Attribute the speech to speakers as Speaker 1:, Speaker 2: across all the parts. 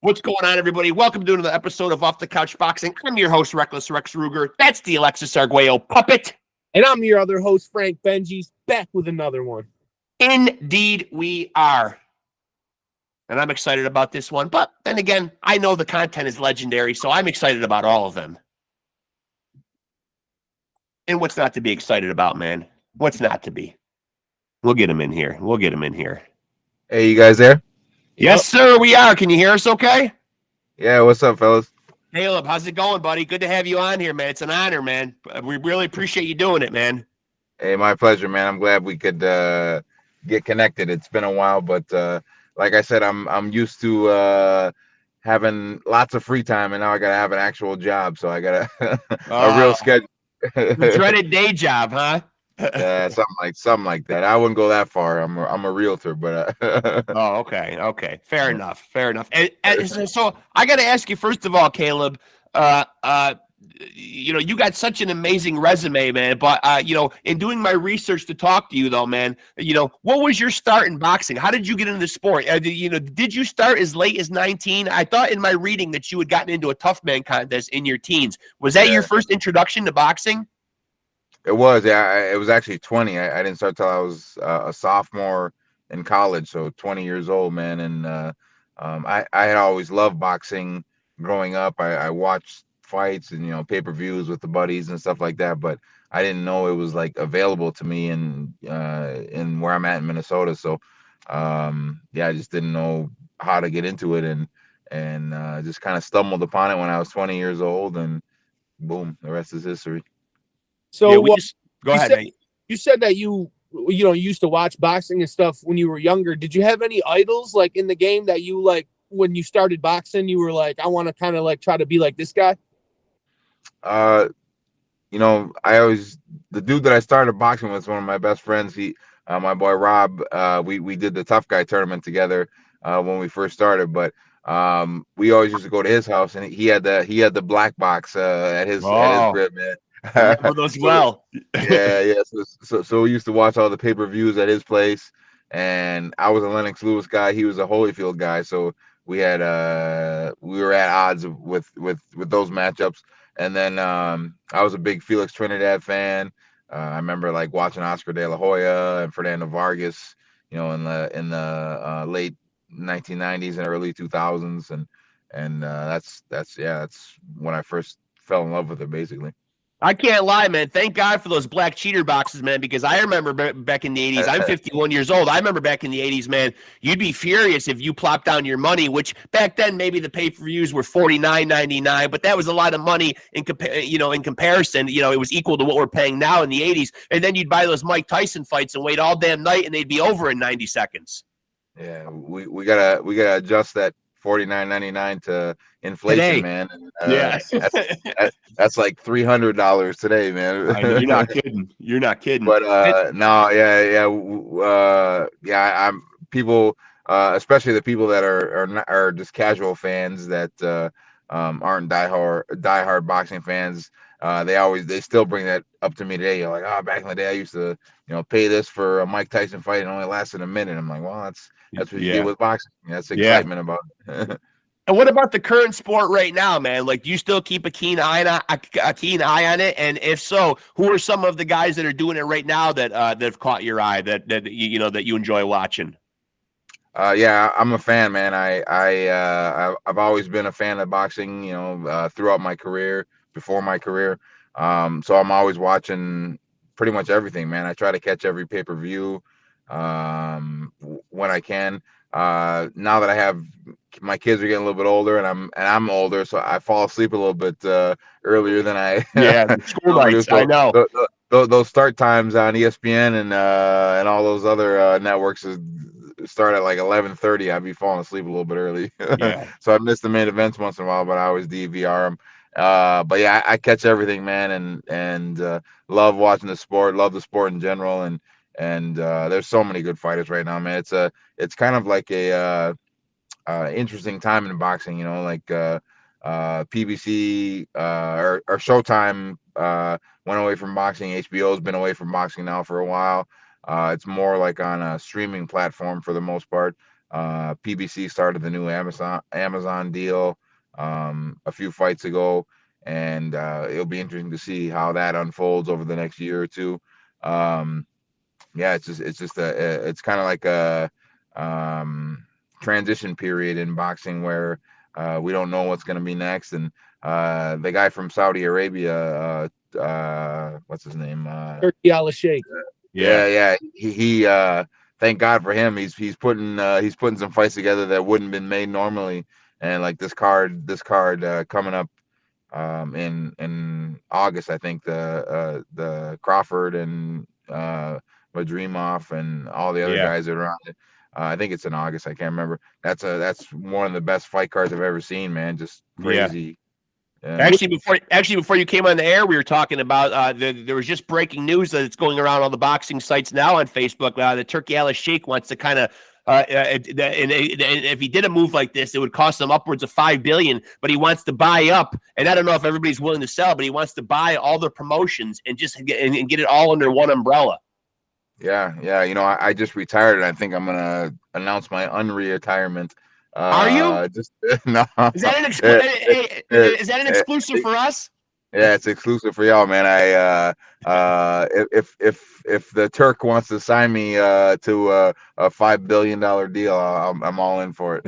Speaker 1: What's going on, everybody? Welcome to another episode of Off the Couch Boxing. I'm your host, Reckless Rex Ruger. That's the Alexis Arguello puppet.
Speaker 2: And I'm your other host, Frank Benji's, back with another one.
Speaker 1: Indeed, we are. And I'm excited about this one. But then again, I know the content is legendary, so I'm excited about all of them. And what's not to be excited about, man? What's not to be? We'll get him in here.
Speaker 3: Hey, you guys there?
Speaker 1: Yes, sir, we are. Can you hear us okay?
Speaker 3: Yeah, what's up, fellas?
Speaker 1: Caleb, how's it going, buddy? Good to have you on here, man. It's an honor, man. We really appreciate you doing it, man.
Speaker 3: Hey, my pleasure, man. I'm glad we could get connected. It's been a while, but like I said, I'm used to having lots of free time, and now I gotta have an actual job, so I got a real schedule.
Speaker 1: The dreaded day job, huh?
Speaker 3: Yeah, something like that. I wouldn't go that far. I'm a realtor, but
Speaker 1: Oh, okay. Fair enough. And so I got to ask you first of all, Caleb. You got such an amazing resume, man. But in doing my research to talk to you, though, man, what was your start in boxing? How did you get into the sport? Did you start as late as 19? I thought in my reading that you had gotten into a tough man contest in your teens. Was that your first introduction to boxing?
Speaker 3: it was. Yeah, it was actually 20. I didn't start till I was a sophomore in college, so 20 years old, man. And I had always loved boxing growing up. I watched fights and pay-per-views with the buddies and stuff like that, but I didn't know it was like available to me in where I'm at in Minnesota. So I just didn't know how to get into it, and just kind of stumbled upon it when I was 20 years old, and boom, the rest is history.
Speaker 2: So
Speaker 1: Yeah, go ahead, mate.
Speaker 2: You said that you used to watch boxing and stuff when you were younger. Did you have any idols like in the game that you like when you started boxing? You were like, I want to kind of like try to be like this guy.
Speaker 3: The dude that I started boxing with was one of my best friends. My boy Rob. We did the tough guy tournament together when we first started, but we always used to go to his house, and he had the black box at his crib, man.
Speaker 1: I remember those well.
Speaker 3: Yeah. So we used to watch all the pay-per-views at his place, and I was a Lennox Lewis guy. He was a Holyfield guy, so we were at odds with those matchups. And then I was a big Felix Trinidad fan. I remember like watching Oscar De La Hoya and Fernando Vargas, in the late 1990s and early 2000s, and that's when I first fell in love with it, basically.
Speaker 1: I can't lie, man. Thank God for those black cheater boxes, man, because I remember back in the 80s. I'm 51 years old. I remember back in the 80s, man, you'd be furious if you plopped down your money, which back then maybe the pay-per-views were $49.99, but that was a lot of money in comparison. It was equal to what we're paying now in the 80s. And then you'd buy those Mike Tyson fights and wait all damn night, and they'd be over in 90 seconds.
Speaker 3: Yeah, we gotta adjust that $49.99 to inflation,
Speaker 1: Today.
Speaker 3: Man.
Speaker 1: Yes.
Speaker 3: That's like $300 today, man.
Speaker 1: You're not kidding.
Speaker 3: But no, I'm people, especially the people that are just casual fans that aren't diehard boxing fans. They still bring that up to me today. You're like, oh, back in the day, I used to pay this for a Mike Tyson fight and it only lasted a minute. I'm like, well, that's what you get with boxing. That's the excitement about it.
Speaker 1: And what about the current sport right now, man? Like, do you still keep a keen eye on it? And if so, who are some of the guys that are doing it right now that have caught your eye that you enjoy watching?
Speaker 3: I'm a fan, man. I've always been a fan of boxing, throughout my career, before my career. So I'm always watching pretty much everything, man. I try to catch every pay-per-view when I can. Now that I have my kids are getting a little bit older, and I'm older, so I fall asleep a little bit earlier than I.
Speaker 1: Yeah, school nights.
Speaker 3: So
Speaker 1: I know.
Speaker 3: Those start times on ESPN and all those other networks start at like 11:30. I'd be falling asleep a little bit early.
Speaker 1: Yeah.
Speaker 3: So I miss the main events once in a while, but I always DVR them. But yeah, I catch everything, man, and love watching the sport, love the sport in general, and there's so many good fighters right now, man. It's kind of like a interesting time in boxing, like PBC or Showtime went away from boxing. HBO's been away from boxing now for a while. It's more like on a streaming platform for the most part. PBC started the new Amazon deal a few fights ago, and it'll be interesting to see how that unfolds over the next year or two. Yeah, it's kind of like a transition period in boxing where we don't know what's going to be next. And the guy from Saudi Arabia, what's his name?
Speaker 2: Turkey Al Sheikh.
Speaker 3: Yeah. He thank God for him. He's putting some fights together that wouldn't have been made normally. And like this card coming up in August, I think the Crawford and Madrimov and all the other
Speaker 1: Yeah.
Speaker 3: guys that are on it. I think it's in August. I can't remember. That's one of the best fight cards I've ever seen, man. Just
Speaker 1: Yeah.
Speaker 3: crazy. Yeah.
Speaker 1: Actually, before you came on the air, we were talking about there was just breaking news that it's going around all the boxing sites now on Facebook. The Turkey Al Sheikh wants to kind of, and if he did a move like this, it would cost him upwards of $5 billion. But he wants to buy up, and I don't know if everybody's willing to sell, but he wants to buy all the promotions and just get it all under one umbrella.
Speaker 3: Yeah. You know, I just retired, and I think I'm gonna announce my unretirement.
Speaker 1: Are you?
Speaker 3: Just no.
Speaker 1: Is that is that an exclusive for us?
Speaker 3: Yeah, it's exclusive for y'all, man. If the Turk wants to sign me to a $5 billion deal, I'm all in for it.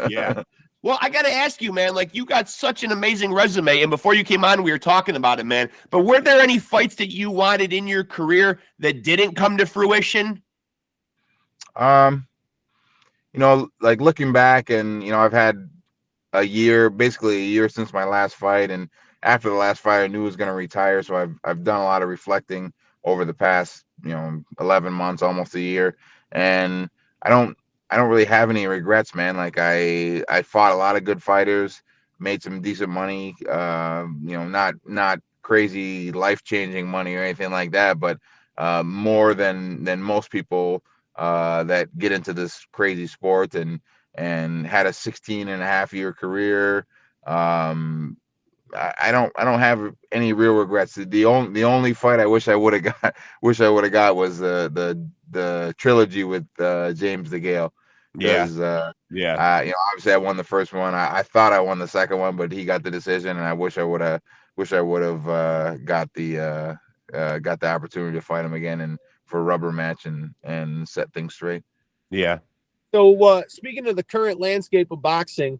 Speaker 1: Yeah. Well, I got to ask you, man, like you got such an amazing resume. And before you came on, we were talking about it, man. But were there any fights that you wanted in your career that didn't come to fruition?
Speaker 3: You know, like looking back, and you know, I've had basically a year since my last fight, and after the last fight, I knew I was going to retire. So I've done a lot of reflecting over the past 11 months, almost a year, and I don't I don't really have any regrets, man. Like I fought a lot of good fighters, made some decent money. Not crazy life changing money or anything like that, but more than most people that get into this crazy sport and had a 16 and a half year career. I don't have any real regrets. The only fight I wish I would have got was the trilogy with James DeGale,
Speaker 1: Yeah.
Speaker 3: because
Speaker 1: Yeah.
Speaker 3: obviously I won the first one. I thought I won the second one, but he got the decision, and I wish I would have got the opportunity to fight him again and for a rubber match and set things straight.
Speaker 1: Yeah.
Speaker 2: So speaking of the current landscape of boxing,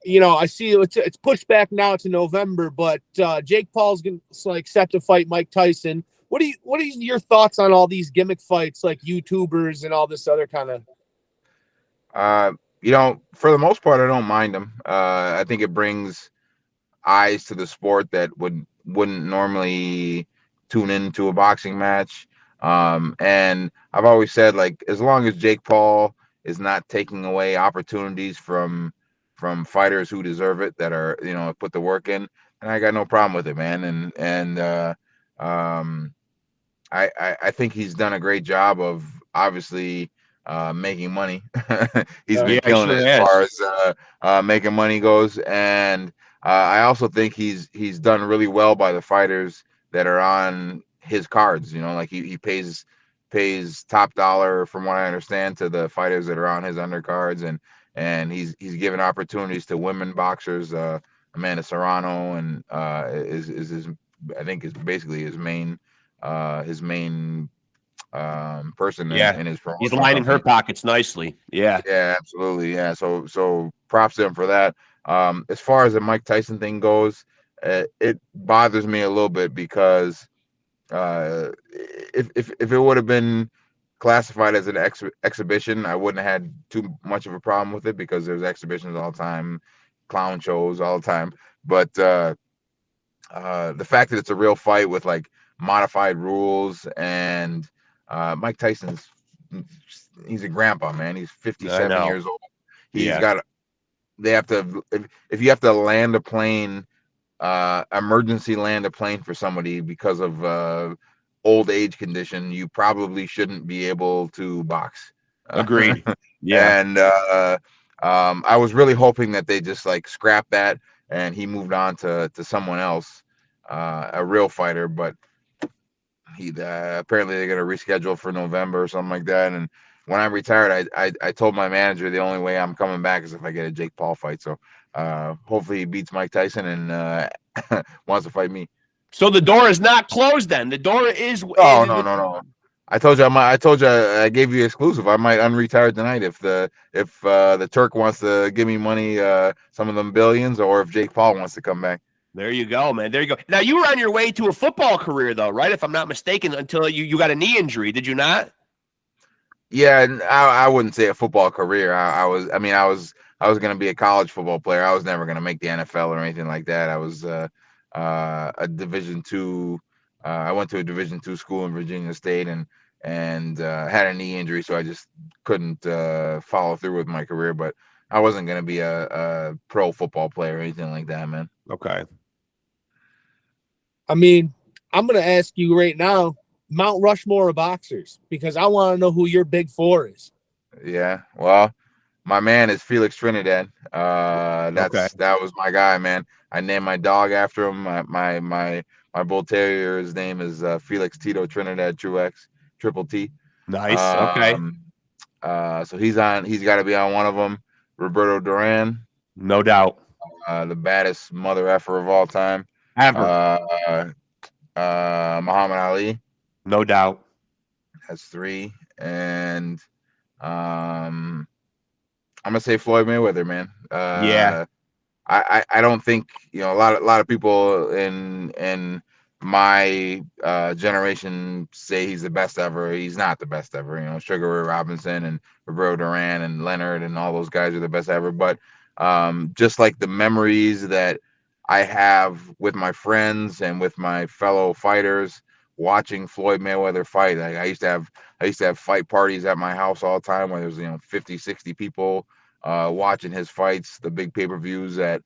Speaker 2: I see it's pushed back now to November, but Jake Paul's set to fight Mike Tyson. What are your thoughts on all these gimmick fights, like YouTubers and all this other kind of?
Speaker 3: For the most part, I don't mind them. I think it brings eyes to the sport that wouldn't normally tune into a boxing match. And I've always said, like, as long as Jake Paul is not taking away opportunities from fighters who deserve it, that are put the work in, and I got no problem with it, man. I think he's done a great job of obviously making money. He's been
Speaker 1: Yeah, he
Speaker 3: killing
Speaker 1: sure
Speaker 3: it as
Speaker 1: has.
Speaker 3: far as making money goes, and I also think he's done really well by the fighters that are on his cards. Like he pays top dollar, from what I understand, to the fighters that are on his undercards, and he's given opportunities to women boxers. Amanda Serrano, and is his, I think, is basically his main person
Speaker 1: Yeah.
Speaker 3: in his
Speaker 1: He's
Speaker 3: promotional
Speaker 1: lining her
Speaker 3: company.
Speaker 1: pockets nicely. Yeah.
Speaker 3: Yeah, absolutely. Yeah. So props to him for that. As far as the Mike Tyson thing goes, it bothers me a little bit because if it would have been classified as an exhibition, I wouldn't have had too much of a problem with it, because there's exhibitions all the time, clown shows all the time. But the fact that it's a real fight with like modified rules, and Mike Tyson's he's a grandpa, man. He's
Speaker 1: I
Speaker 3: 57
Speaker 1: know.
Speaker 3: years old. He's
Speaker 1: Yeah.
Speaker 3: got they have to if you have to land a plane, emergency land a plane for somebody because of old age condition, you probably shouldn't be able to box.
Speaker 1: Agreed. Yeah.
Speaker 3: And I was really hoping that they just like scrap that and he moved on to someone else, a real fighter. But he apparently they're gonna reschedule for November or something like that, and when I'm retired, I told my manager the only way I'm coming back is if I get a Jake Paul fight. So hopefully he beats Mike Tyson and wants to fight me.
Speaker 1: So the door is not closed then. The door is.
Speaker 3: Oh, no. I told you I gave you exclusive. I might unretire tonight if the Turk wants to give me money, some of them billions, or if Jake Paul wants to come back.
Speaker 1: There you go, man. There you go. Now, you were on your way to a football career, though, right? If I'm not mistaken, until you got a knee injury. Did you not?
Speaker 3: Yeah, I wouldn't say a football career. I was going to be a college football player. I was never going to make the NFL or anything like that. I was a Division II. I went to a Division II school in Virginia State and had a knee injury, so I just couldn't follow through with my career. But I wasn't going to be a pro football player or anything like that, man.
Speaker 1: Okay.
Speaker 2: I mean, I'm going to ask you right now, Mount Rushmore of boxers, because I want to know who your big four is.
Speaker 3: Yeah, well, my man is Felix Trinidad. That was my guy, man. I named my dog after him. My bull terrier, his name is Felix Tito Trinidad TRUAX, Triple T.
Speaker 1: Nice. Okay.
Speaker 3: So he's got to be on one of them. Roberto Duran,
Speaker 1: No doubt.
Speaker 3: the baddest mother effer of all time.
Speaker 1: Ever.
Speaker 3: Muhammad Ali.
Speaker 1: No doubt.
Speaker 3: That's 3. And I'm gonna say Floyd Mayweather, man.
Speaker 1: Yeah.
Speaker 3: I don't think, a lot of people in my generation say he's the best ever. He's not the best ever. Sugar Ray Robinson and Roberto Duran and Leonard and all those guys are the best ever. But just like the memories that I have with my friends and with my fellow fighters watching Floyd Mayweather fight. I used to have fight parties at my house all the time where there's 50, 60 people watching his fights, the big pay-per-views at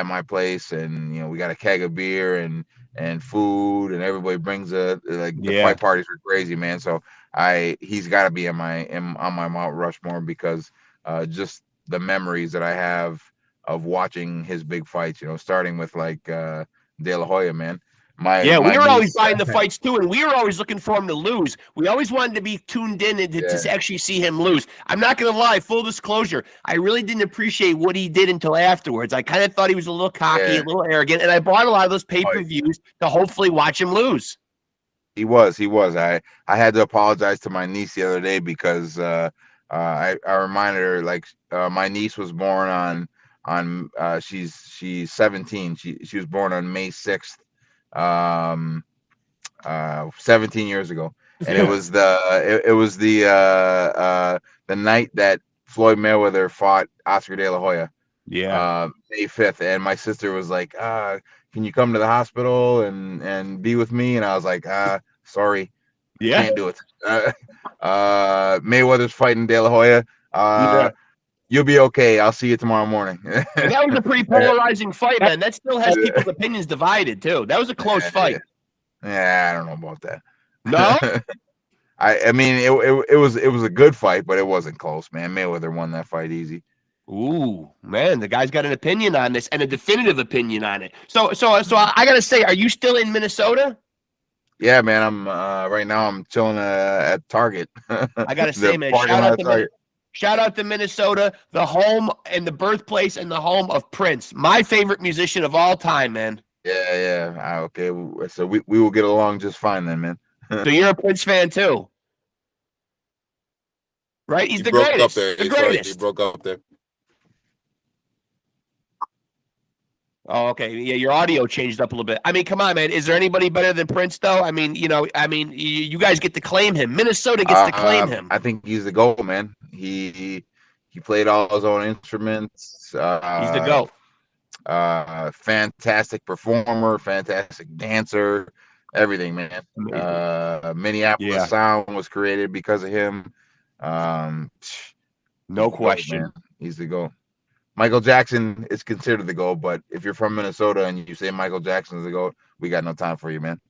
Speaker 3: my place, and we got a keg of beer and food, and everybody brings the fight parties are crazy, man. So he's got to be on my Mount Rushmore because just the memories that I have of watching his big fights, starting with De La Hoya, man.
Speaker 1: We were always buying the fights too, and we were always looking for him to lose. We always wanted to be tuned in and to actually see him lose. I'm not going to lie, full disclosure, I really didn't appreciate what he did until afterwards. I kind of thought he was a little cocky, a little arrogant, and I bought a lot of those pay-per-views to hopefully watch him lose.
Speaker 3: He was. I had to apologize to my niece the other day because I reminded her my niece was born on she's 17. She was born on May 6th. 17 years ago, and it was the night that Floyd Mayweather fought Oscar De La Hoya. May 5th, and my sister was like, can you come to the hospital and be with me? And I was like, sorry, can't do it. Mayweather's fighting De La Hoya. You'll be okay. I'll see you tomorrow morning.
Speaker 1: And that was a pretty polarizing fight, man. That still has people's opinions divided too. That was a close fight.
Speaker 3: Yeah, I don't know about that.
Speaker 1: No,
Speaker 3: I mean it was a good fight, but it wasn't close, man. Mayweather won that fight easy.
Speaker 1: Ooh, man, the guy's got an opinion on this and a definitive opinion on it. So I gotta say, are you still in Minnesota?
Speaker 3: Yeah, man. I'm right now. I'm chilling at Target.
Speaker 1: I gotta say, man, shout out to Minnesota, the home and the birthplace and the home of Prince, my favorite musician of all time, man.
Speaker 3: Yeah. Okay, so we will get along just fine then, man.
Speaker 1: So you're a Prince fan too, right? He's the greatest. The greatest.
Speaker 4: He broke up there.
Speaker 1: Oh, okay. Yeah, your audio changed up a little bit. I mean, come on, man. Is there anybody better than Prince, though? I mean, you guys get to claim him. Minnesota gets to claim him.
Speaker 3: I think he's the GOAT, man. He played all his own instruments.
Speaker 1: He's the GOAT.
Speaker 3: Fantastic performer, fantastic dancer, everything, man. Minneapolis sound was created because of him.
Speaker 1: No question.
Speaker 3: GOAT, he's the GOAT. Michael Jackson is considered the GOAT, but if you're from Minnesota and you say Michael Jackson is the GOAT, we got no time for you, man.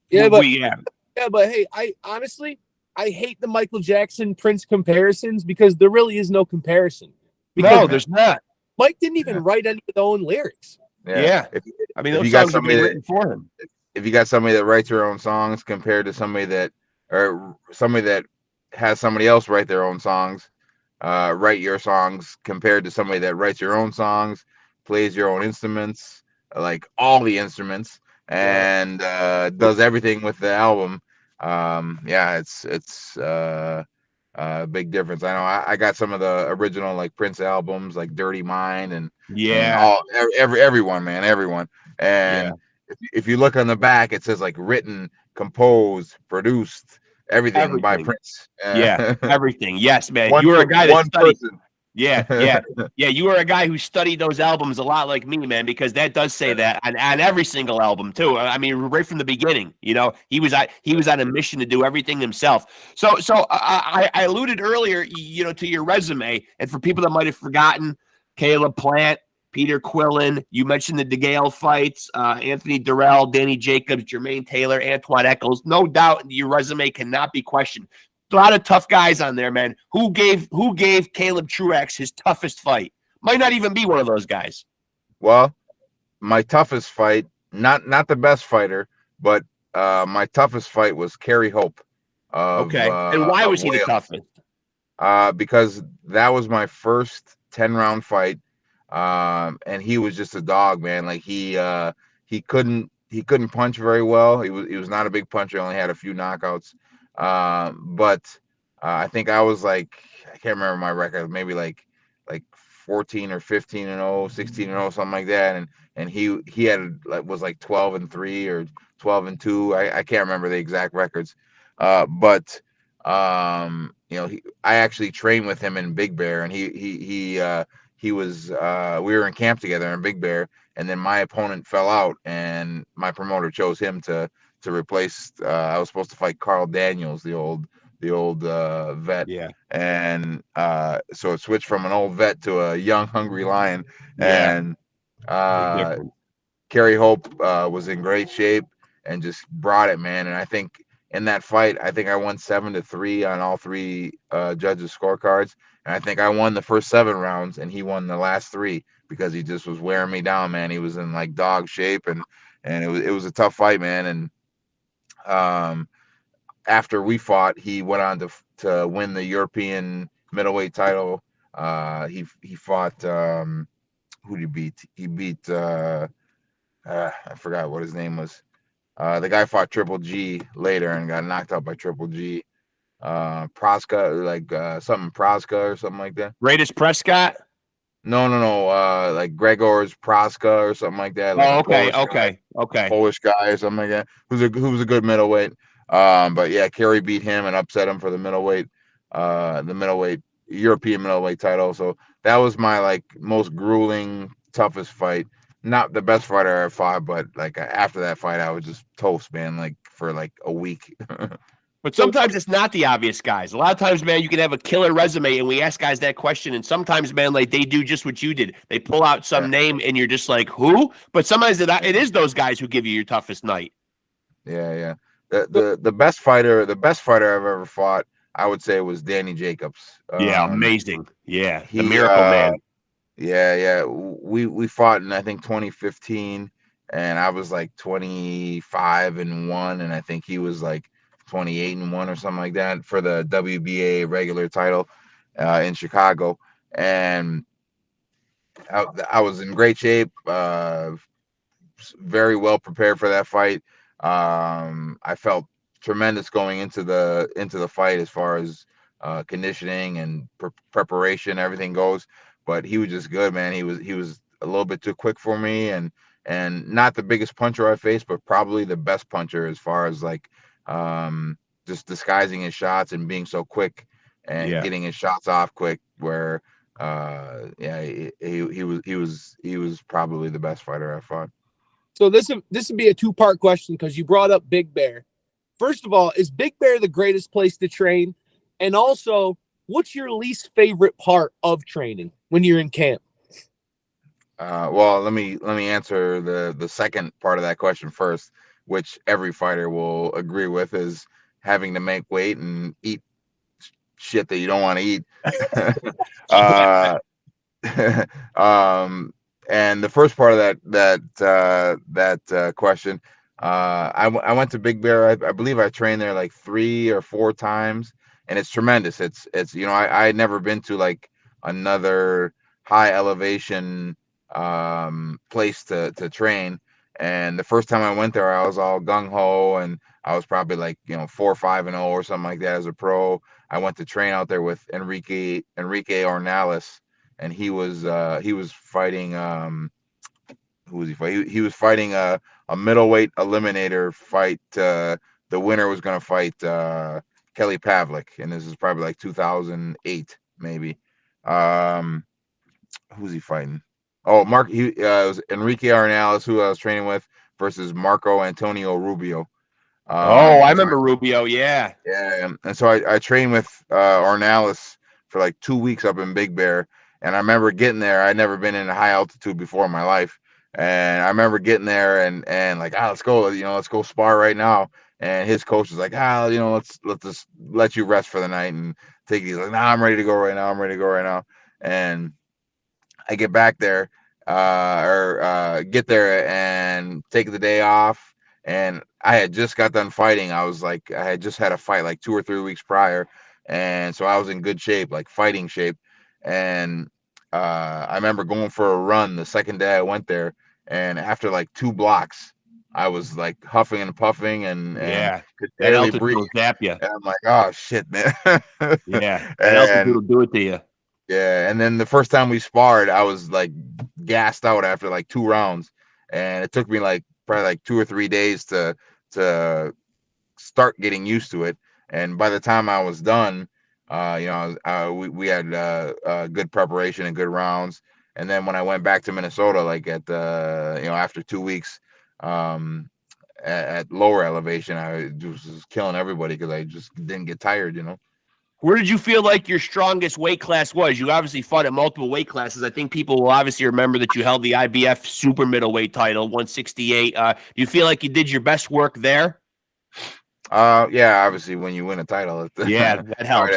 Speaker 2: Yeah, but hey, I honestly hate the Michael Jackson Prince comparisons because there really is no comparison.
Speaker 1: No, there's not.
Speaker 2: Mike didn't even write any of his own lyrics.
Speaker 1: Yeah. I mean, those songs are being written for him.
Speaker 3: If you got somebody that writes her own songs compared to somebody that has somebody else write their own songs, write your songs, compared to somebody that writes your own songs, plays your own instruments, like all the instruments,
Speaker 2: Right.
Speaker 3: and does everything with the album. Yeah, it's a big difference. I know I got some of the original like Prince albums, like Dirty Mind, and
Speaker 1: Yeah.
Speaker 3: all everyone, man, everyone.
Speaker 1: Yeah.
Speaker 3: And if you look on the back, it says like written, composed, produced, everything by
Speaker 1: Everything.
Speaker 3: Prince.
Speaker 1: Yeah. Everything. Yes, man.
Speaker 3: One
Speaker 1: You were a guy that
Speaker 3: one
Speaker 1: studied.
Speaker 3: person.
Speaker 1: Yeah, yeah, yeah. You were a guy who studied those albums a lot, like me, man, because that does say that on every single album too. I mean, right from the beginning, he was on a mission to do everything himself. So I alluded earlier, to your resume, and for people that might have forgotten, Caleb Plant, Peter Quillen. You mentioned the DeGale fights, Anthony Durrell, Danny Jacobs, Jermaine Taylor, Antoine Eccles. No doubt, your resume cannot be questioned. A lot of tough guys on there, man. Who gave Caleb Truax his toughest fight? Might not even be one of those guys.
Speaker 3: Well, my toughest fight, not the best fighter, but my toughest fight was Kerry Hope
Speaker 1: Okay. And why was he the
Speaker 3: Wales.
Speaker 1: toughest?
Speaker 3: Because that was my first 10-round fight. And he was just a dog, man. Like he couldn't punch very well. He was not a big puncher, only had a few knockouts. But I think I was like, I can't remember my record, maybe like 14 or 15-0, 16-0, something like that. And he had was like 12-3 or 12-2. I can't remember the exact records. But I actually trained with him in Big Bear, and he was we were in camp together in Big Bear, and then my opponent fell out, and my promoter chose him to replace. I was supposed to fight Carl Daniels, the old vet,
Speaker 1: Yeah.
Speaker 3: and so it switched from an old vet to a young hungry lion.
Speaker 1: Yeah.
Speaker 3: And
Speaker 1: Big difference.
Speaker 3: Kerry Hope was in great shape and just brought it, man. And I think in that fight, I think I won 7-3 on all three judges' scorecards. And I think I won the first 7 rounds, and he won the last 3 because he just was wearing me down, man. He was in like dog shape, and it was a tough fight, man. And after we fought, he went on to win the European middleweight title. He fought who did he beat? He beat I forgot what his name was. The guy fought Triple G later and got knocked out by Triple G. Praska, like something Praska or something like that.
Speaker 1: Greatest Prescott?
Speaker 3: No. Like Gregor's Praska or something like that. Like
Speaker 1: Oh,
Speaker 3: a
Speaker 1: okay,
Speaker 3: Polish Polish guy or something like that. Who's a good middleweight. But yeah, Kerry beat him and upset him for the middleweight European middleweight title. So that was my like most grueling, toughest fight. Not the best fighter I fought, but like after that fight, I was just toast, man. Like for like a week.
Speaker 1: But sometimes it's not the obvious guys. A lot of times, man, you can have a killer resume, and we ask guys that question, and sometimes, man, like they do just what you did. They pull out some name, and you're just like, who? But sometimes it is those guys who give you your toughest night.
Speaker 3: Yeah. The best fighter I've ever fought, I would say, was Danny Jacobs.
Speaker 1: Yeah, amazing. Yeah, the
Speaker 3: He
Speaker 1: Miracle Man.
Speaker 3: Yeah. We fought in I think 2015, and I was like 25-1, and I think he was like 28-1 or something like that for the WBA regular title in Chicago. And I was in great shape, very well prepared for that fight. I felt tremendous going into the fight as far as conditioning and preparation, everything goes. But he was just good, man. He was a little bit too quick for me, and not the biggest puncher I faced, but probably the best puncher as far as like just disguising his shots and being so quick and getting his shots off quick. Where he was probably the best fighter I fought.
Speaker 2: So this would be a 2-part question because you brought up Big Bear. First of all, is Big Bear the greatest place to train? And also, what's your least favorite part of training when you're in camp?
Speaker 3: Well, let me answer the second part of that question first, which every fighter will agree with, is having to make weight and eat shit that you don't want to eat. And the first part of that question, I went to Big Bear. I believe I trained there like 3 or 4 times, and it's tremendous. It's I had never been to like another high elevation place to train, and the first time I went there, I was all gung ho, and I was probably like 4-5-0 or something like that as a pro. I went to train out there with Enrique Ornelas, and he was fighting who was he fighting? He was fighting a middleweight eliminator fight. The winner was going to fight Kelly Pavlik, and this is probably like 2008 maybe. Who's he fighting? Oh, it was Enrique Ornelas, who I was training with, versus Marco Antonio Rubio.
Speaker 1: I remember Rubio. Yeah.
Speaker 3: Yeah, and so I trained with Ornelas for like 2 weeks up in Big Bear, and I remember getting there. I'd never been in a high altitude before in my life, and I remember getting there and like, let's go, let's go spar right now. And his coach was like, let's just let you rest for the night and take it easy. Like, nah, I'm ready to go right now. I'm ready to go right now. And I get back there, get there and take the day off. And I had just got done fighting. I had just had a fight like 2 or 3 weeks prior. And so I was in good shape, like fighting shape. And I remember going for a run the second day I went there. And after like 2 blocks, I was like huffing and puffing and could
Speaker 1: that
Speaker 3: barely
Speaker 1: altitude
Speaker 3: breathe.
Speaker 1: will zap you.
Speaker 3: And I'm like, oh shit, man.
Speaker 1: Yeah, that altitude will do it to you.
Speaker 3: Yeah, and then the first time we sparred, I was like gassed out after like 2 rounds, and it took me like probably like 2 or 3 days to start getting used to it. And by the time I was done, we had good preparation and good rounds. And then when I went back to Minnesota, like at after 2 weeks, at lower elevation, I just was killing everybody because I just didn't get tired.
Speaker 1: Where did you feel like your strongest weight class was? You obviously fought at multiple weight classes. I think people will obviously remember that you held the IBF super middleweight title, 168. Do you feel like you did your best work there?
Speaker 3: Yeah, obviously when you win a title,
Speaker 1: yeah, that helps.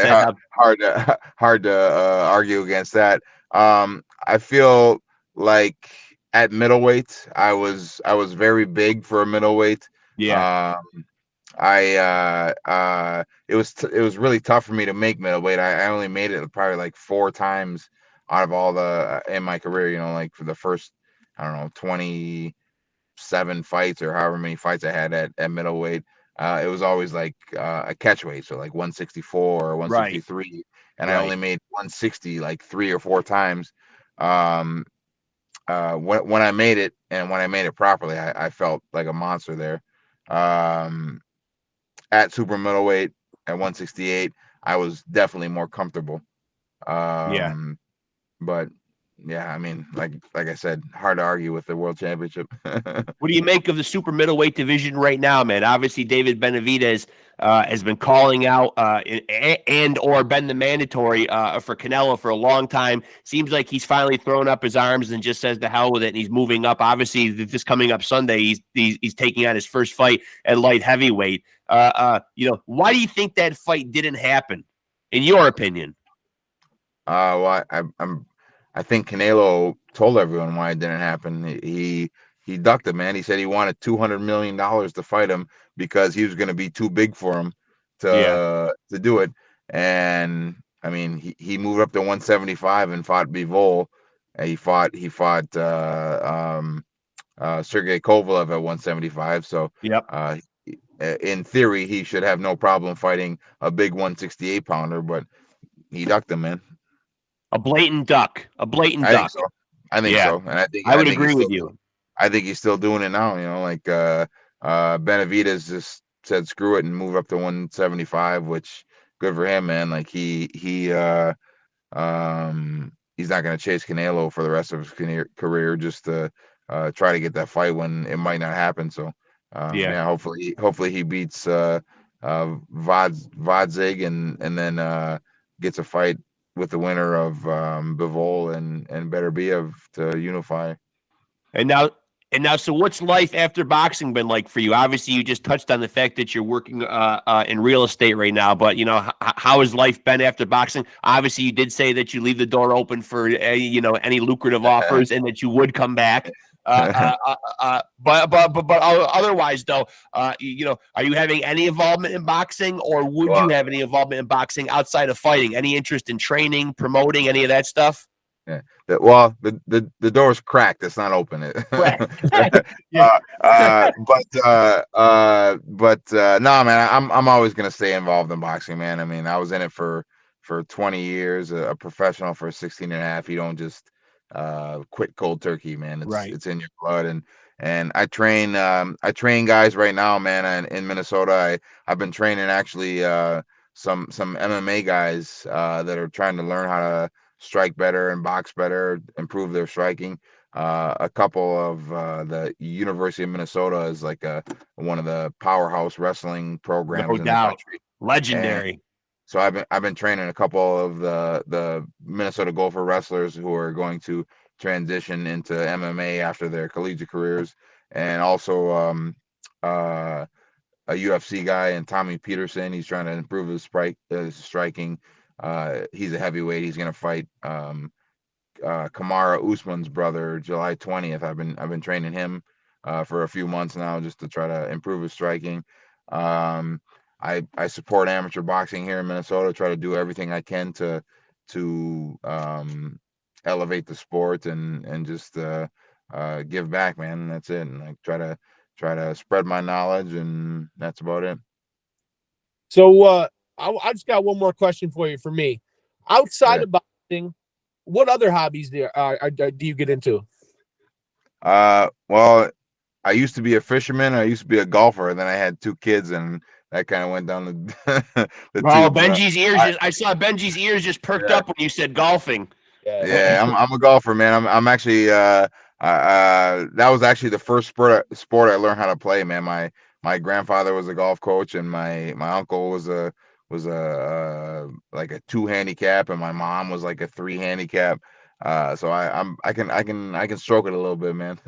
Speaker 3: hard to argue against that. I feel like at middleweight, I was very big for a middleweight.
Speaker 1: Yeah.
Speaker 3: It was really tough for me to make middleweight. I only made it probably like 4 times out of all the in my career. Like for the first, I don't know, 27 fights or however many fights I had at middleweight. It was always like a catch weight, so like 164 or 163, right. And I only made 160 like 3 or 4 times. When I made it and when I made it properly, I felt like a monster there. At super middleweight at 168, I was definitely more comfortable. But yeah, I mean, like I said, hard to argue with the world championship.
Speaker 1: What do you make of the super middleweight division right now, man? Obviously, David Benavidez has been calling out and or been the mandatory for Canelo for a long time. Seems like he's finally thrown up his arms and just says the hell with it, and he's moving up. Obviously, this coming up Sunday, he's taking on his first fight at light heavyweight. Why do you think that fight didn't happen, in your opinion?
Speaker 3: Well, I think Canelo told everyone why it didn't happen. He ducked it, man. He said he wanted $200 million to fight him because he was going to be too big for him to do it. And I mean, he moved up to 175 and fought Bivol. He fought Sergey Kovalev at 175. So in theory, he should have no problem fighting a big 168 pounder, but he ducked him, man.
Speaker 1: A blatant duck.
Speaker 3: I think so. And
Speaker 1: I would agree with you.
Speaker 3: I think he's still doing it now. Like Benavidez just said screw it and move up to 175, which good for him, man. Like he's not going to chase Canelo for the rest of his career just to try to get that fight when it might not happen. So hopefully he beats Vodzig and then gets a fight with the winner of Bivol and Beterbiev to unify.
Speaker 1: And now, so what's life after boxing been like for you? Obviously, you just touched on the fact that you're working in real estate right now, but how has life been after boxing? Obviously, you did say that you leave the door open for any lucrative offers and that you would come back. But otherwise, though, are you having any involvement in boxing, or would you have any involvement in boxing outside of fighting? Any interest in training, promoting, any of that stuff?
Speaker 3: Yeah. The door's cracked. It's not open.
Speaker 1: Correct.
Speaker 3: No, man. I'm always gonna stay involved in boxing, man. I mean, I was in it for 20 years, a professional for 16 and a half. You don't just quit cold turkey, man. It's in your blood. And I train guys right now, man. And in Minnesota, I've been training actually some MMA guys that are trying to learn how to strike better and box better, improve their striking. A couple of the University of Minnesota is like one of the powerhouse wrestling programs in the country.
Speaker 1: Legendary.
Speaker 3: And so I've been training a couple of the Minnesota Gopher wrestlers who are going to transition into MMA after their collegiate careers, and also a UFC guy and Tommy Peterson. He's trying to improve his striking. He's a heavyweight. He's gonna fight Kamara Usman's brother July 20th. I've been training him for a few months now just to try to improve his striking. I support amateur boxing here in Minnesota. Try to do everything I can to elevate the sport and just give back, man. That's it. And I try to spread my knowledge, and that's about it.
Speaker 2: So I just got one more question for you. For me, outside of boxing, what other hobbies do you get into?
Speaker 3: Well, I used to be a fisherman. I used to be a golfer, and then I had 2 kids, and that kind of went down the
Speaker 1: Benji's ears. I saw Benji's ears just perked up when you said golfing.
Speaker 3: Yeah, I'm a golfer, man. I'm actually that was actually the first sport I learned how to play, man. My grandfather was a golf coach, and my uncle was a like a 2 handicap, and my mom was like a 3 handicap. So I can stroke it a little bit, man.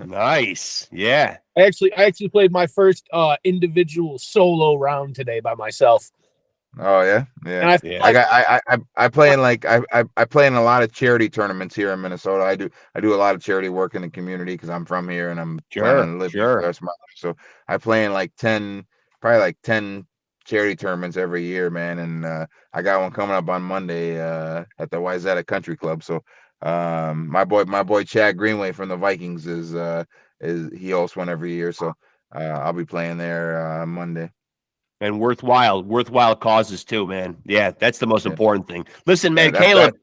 Speaker 1: Nice. Yeah.
Speaker 2: I actually played my first individual solo round today by myself.
Speaker 3: Oh yeah.
Speaker 2: And
Speaker 3: I play in I play in a lot of charity tournaments here in Minnesota. I do a lot of charity work in the community because I'm from here and I'm planning to live here for the rest of my life. So I play in probably like 10 charity tournaments every year, man. And I got one coming up on Monday at the Wayzata Country Club. So my boy Chad Greenway from the Vikings is he hosts one every year. So I'll be playing there Monday.
Speaker 1: And worthwhile causes too, man. Yeah, that's the most important thing. Listen, man, Caleb.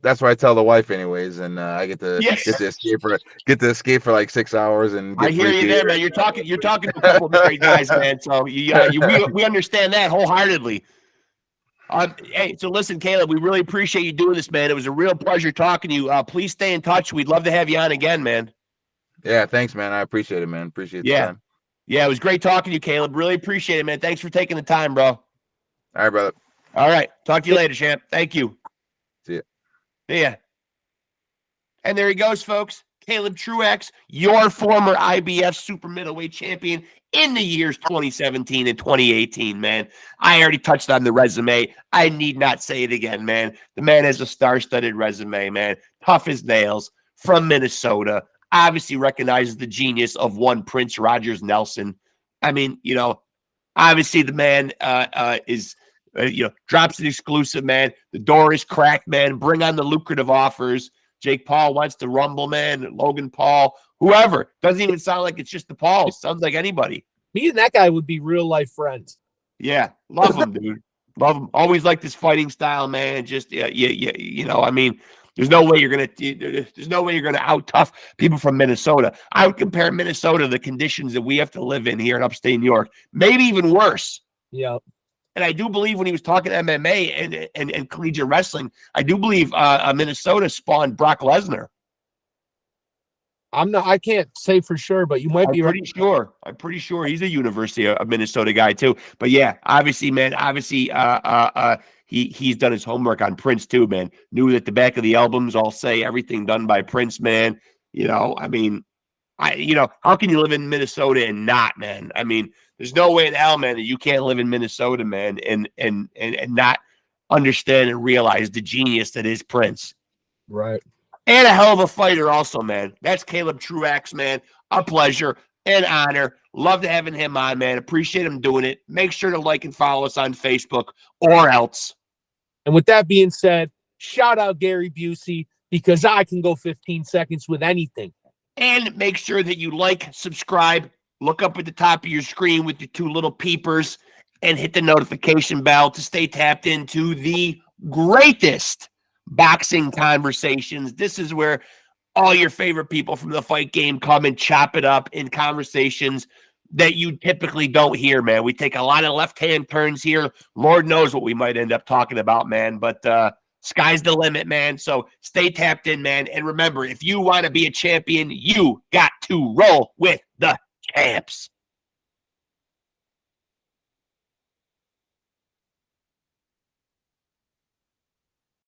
Speaker 3: That's what I tell the wife, anyways, and I get to escape for like 6 hours. And
Speaker 1: I hear you there, man. You're talking to a couple of great guys, man. So we understand that wholeheartedly. Hey, so listen, Caleb, we really appreciate you doing this, man. It was a real pleasure talking to you. Please stay in touch. We'd love to have you on again, man.
Speaker 3: Yeah, thanks, man. I appreciate it, man. Appreciate the time.
Speaker 1: Yeah, it was great talking to you, Caleb. Really appreciate it, man. Thanks for taking the time, bro.
Speaker 3: All right, brother.
Speaker 1: All right. Talk to you later, champ. Thank you.
Speaker 3: See ya.
Speaker 1: See ya. And there he goes, folks. Caleb TRUAX, your former IBF super middleweight champion in the years 2017 and 2018, man. I already touched on the resume. I need not say it again, man. The man has a star-studded resume, man. Tough as nails, from Minnesota. Obviously recognizes the genius of one Prince Rogers Nelson. I mean, obviously the man is, drops an exclusive, man. The door is cracked, man. Bring on the lucrative offers. Jake Paul wants to rumble, man. Logan Paul, whoever. Doesn't even sound like it's just the Pauls. Sounds like anybody.
Speaker 2: Me and that guy would be real life friends.
Speaker 1: Yeah, love him, dude. Love him. Always liked his fighting style, man. Just I mean, there's no way you're gonna out tough people from Minnesota. I would compare Minnesota to the conditions that we have to live in here in upstate New York, maybe even worse.
Speaker 2: Yeah.
Speaker 1: And I do believe when he was talking MMA and collegiate wrestling, I do believe Minnesota spawned Brock Lesnar.
Speaker 2: I can't say for sure, but you might be
Speaker 1: pretty sure. I'm pretty sure he's a University of Minnesota guy too. But yeah, obviously, man, he's done his homework on Prince too, man. Knew that the back of the albums all say everything done by Prince, man. I mean, how can you live in Minnesota and not, man? I mean, there's no way in hell, man, that you can't live in Minnesota, man, and not understand and realize the genius that is Prince.
Speaker 2: Right.
Speaker 1: And a hell of a fighter also, man. That's Caleb TRUAX, man. A pleasure, an honor. Love to having him on, man. Appreciate him doing it. Make sure to like and follow us on Facebook or else.
Speaker 2: And with that being said, shout out Gary Busey, because I can go 15 seconds with anything.
Speaker 1: And make sure that you like, subscribe, look up at the top of your screen with your two little peepers, and hit the notification bell to stay tapped into the greatest boxing conversations. This is where all your favorite people from the fight game come and chop it up in conversations that you typically don't hear, man. We take a lot of left-hand turns here. Lord knows what we might end up talking about, man. But sky's the limit, man. So stay tapped in, man. And remember, if you want to be a champion, you got to roll with the champs.